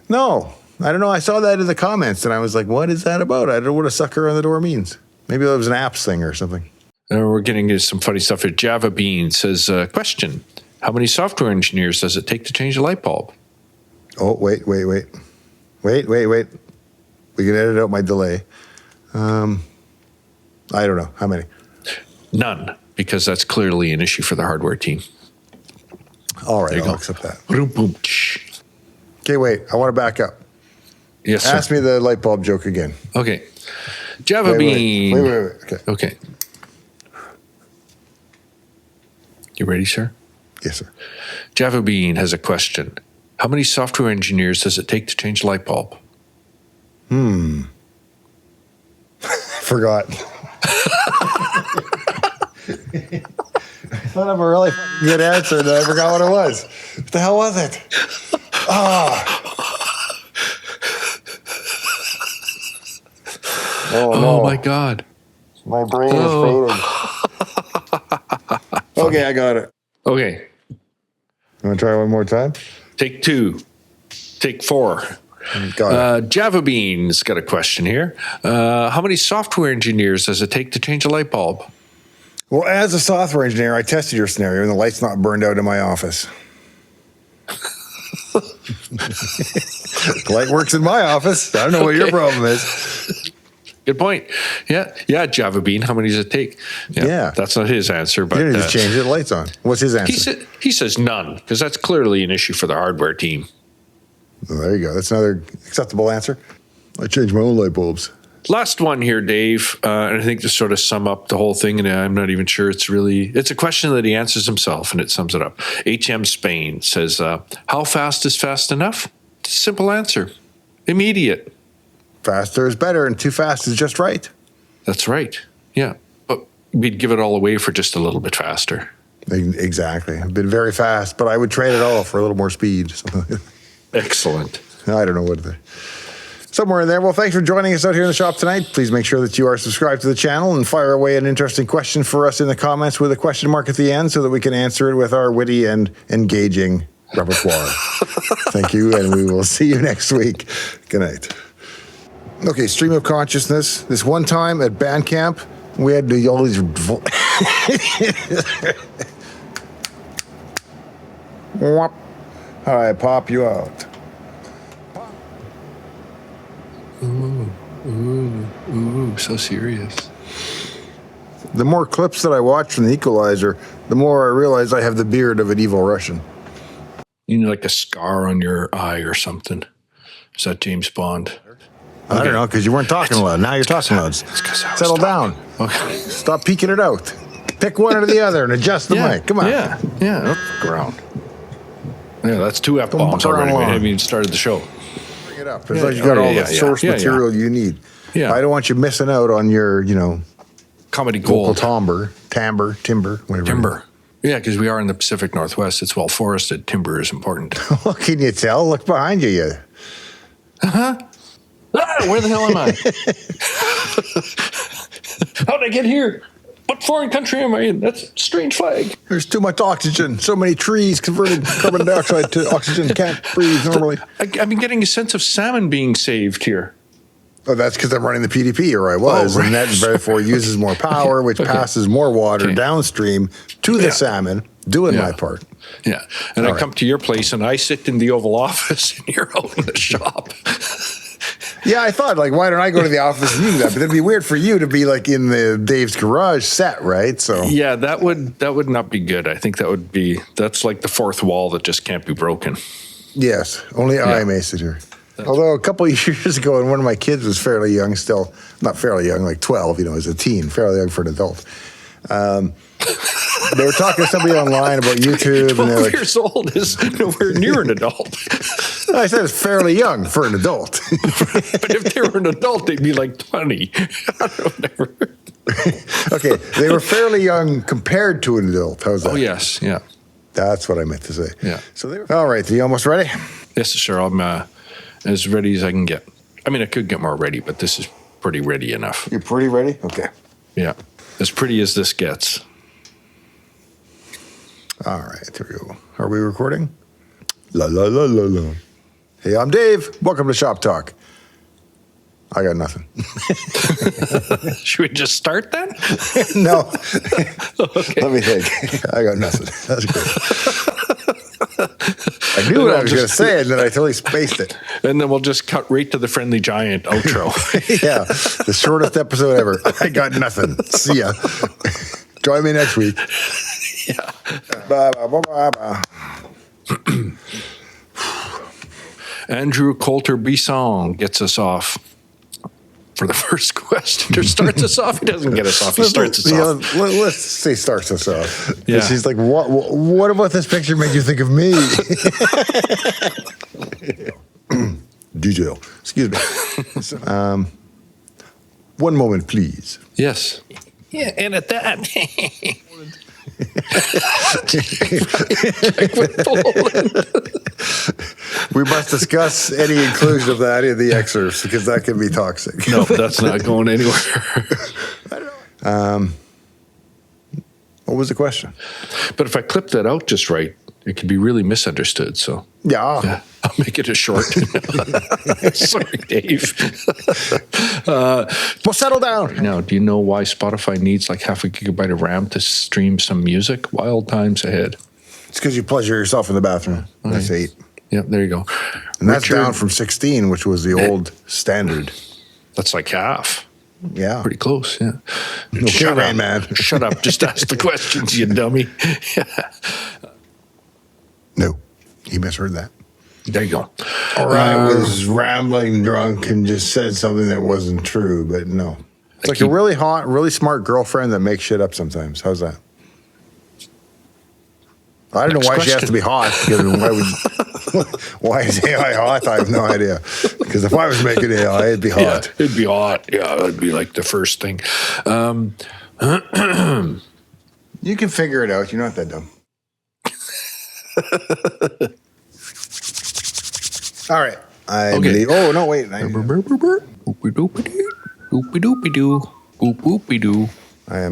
No, I don't know. I saw that in the comments, and I was like, "What is that about?" I don't know what a sucker on the door means. Maybe that was an apps thing or something. We're getting into some funny stuff here. Java Bean says, question, how many software engineers does it take to change a light bulb? Oh, wait. We can edit out my delay. I don't know. How many? None, because that's clearly an issue for the hardware team. All right, I'll accept that. Boom, boom. Okay, wait. I want to back up. Yes, sir. Ask me the light bulb joke again. Okay. Java Bean. Wait. Okay. You ready, sir? Yes, sir. Java Bean has a question. How many software engineers does it take to change a light bulb? Forgot. I thought of a really good answer, and I forgot what it was. What the hell was it? Oh, no. Oh, my God. My brain is fading. Okay, I got it. Okay. You want to try one more time? Take 2. Take 4. Got it. Java Bean's got a question here. How many software engineers does it take to change a light bulb? Well, as a software engineer, I tested your scenario, and the light's not burned out in my office. The light works in my office. I don't know what your problem is. Good point. Yeah, Java Bean. How many does it take? Yeah. That's not his answer, but You didn't just change it. The light's on. What's his answer? he says none, because that's clearly an issue for the hardware team. Well, there you go. That's another acceptable answer. I change my own light bulbs. Last one here, Dave, and I think to sort of sum up the whole thing, and I'm not even sure it's a question that he answers himself, and it sums it up. HM Spain says, how fast is fast enough? Simple answer. Immediate. Faster is better, and too fast is just right. That's right. Yeah. But we'd give it all away for just a little bit faster. Exactly. I've been very fast, but I would trade it all for a little more speed. Excellent. I don't know what to somewhere in there. Well, thanks for joining us out here in the shop tonight. Please make sure that you are subscribed to the channel and fire away an interesting question for us in the comments with a question mark at the end so that we can answer it with our witty and engaging repertoire. Thank you, and we will see you next week. Good night. Okay, stream of consciousness. This one time at band camp, we had all these... All right, pop you out. Ooh, so serious. The more clips that I watch from the Equalizer, the more I realize I have the beard of an evil Russian. You need like a scar on your eye or something. Is that James Bond? I don't know, because you weren't talking loud. Now you're talking loud. Settle down. Okay. Stop peeking it out. Pick one or the other and adjust the mic. Come on. Yeah. Ground. Yeah, that's 2 F-bombs already. We haven't even started the show. Bring it up. It's like you got all the source material you need. Yeah. I don't want you missing out on your, comedy vocal gold. timbre, whatever. Timber. Yeah, because we are in the Pacific Northwest. It's well forested. Timber is important. What can you tell? Look behind you. Where the hell am I? How did I get here? What foreign country am I in? That's a strange flag. There's too much oxygen. So many trees converted carbon dioxide to oxygen. Can't breathe normally. I've been getting a sense of salmon being saved here. Oh, that's because I'm running the PDP, or I was, right. And that therefore uses more power, which passes more water downstream to the salmon, doing my part. Yeah, and I come to your place, and I sit in the Oval Office, and you're out in the shop. Yeah, I thought, why don't I go to the office and do that? But it'd be weird for you to be in the Dave's garage set, right? So yeah, that would not be good. I think that's like the fourth wall that just can't be broken. Yes, only I may sit here. Although a couple of years ago, and one of my kids was fairly young still, not fairly young, like 12, as a teen, fairly young for an adult. They were talking to somebody online about YouTube. 12 and they're like, years old is nowhere near an adult. I said it's fairly young for an adult. But if they were an adult, they'd be like 20. Whatever. Okay, they were fairly young compared to an adult. How's that? Oh, yes. Yeah. That's what I meant to say. Yeah. So they were, all right, are you almost ready? Yes, sir. I'm as ready as I can get. I mean, I could get more ready, but this is pretty ready enough. You're pretty ready? Okay. Yeah. As pretty as this gets. All right, here we go. Are we recording? La la la la la. Hey, I'm Dave. Welcome to Shop Talk. I got nothing. Should we just start then? No. Okay. Let me think. I got nothing. That's good. I knew what I was going to say, and then I totally spaced it. And then we'll just cut right to the Friendly Giant outro. Yeah, the shortest episode ever. I got nothing. See ya. Join me next week. Yeah. Bye, bye, bye, bye, bye. Andrew Coulter-Bisson gets us off for the first question. Or starts us off. He doesn't get us off. He starts us off. Let's say starts us off. Yeah. She's like, what about this picture made you think of me? DJ, excuse me. One moment, please. Yes. Yeah, and at that. We must discuss any inclusion of that in the excerpts because that can be toxic. No, that's not going anywhere. I don't know. What was the question? But if I clip that out just right, it could be really misunderstood. So Yeah. I'll make it a short. Sorry, Dave. Well, settle down. Now, do you know why Spotify needs like half a gigabyte of RAM to stream some music? Wild times ahead. It's because you pleasure yourself in the bathroom. That's 8. Yep, there you go. And that's Richard- down from 16, which was the old standard. That's like half. Yeah. Pretty close, yeah. Okay, Shut Rain up, Man. Shut up. Just ask the questions, you dummy. No, he misheard that. There you go. Or I was rambling drunk and just said something that wasn't true, but no. It's like a really hot, really smart girlfriend that makes shit up sometimes. How's that? I don't know why she has to be hot. Why is AI hot? I have no idea. Because if I was making AI, it'd be hot. Yeah, it'd be hot. Yeah, that'd be like the first thing. You can figure it out. You're not that dumb. All right. I believe. Oh, no, wait. I am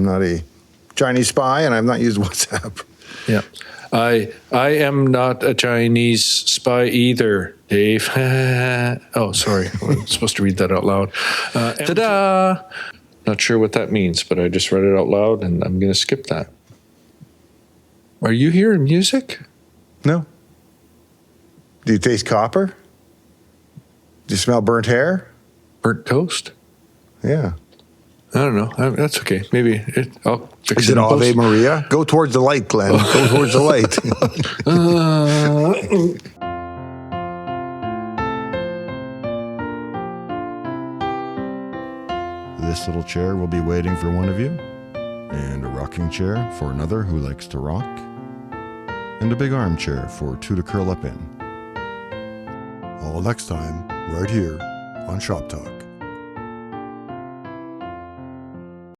not a Chinese spy, and I've not used WhatsApp. Yeah. I am not a Chinese spy either, Dave. Oh, sorry. I'm supposed to read that out loud. Ta-da! Not sure what that means, but I just read it out loud, and I'm going to skip that. Are you hearing music? No. Do you taste copper? Do you smell burnt hair? Burnt toast? Yeah. I don't know. That's okay. Maybe I'll fix Is it it in post. Ave Maria? Go towards the light, Glen. Go towards the light. This little chair will be waiting for one of you, and a rocking chair for another who likes to rock, and a big armchair for two to curl up in. All next time, right here on Shop Talk.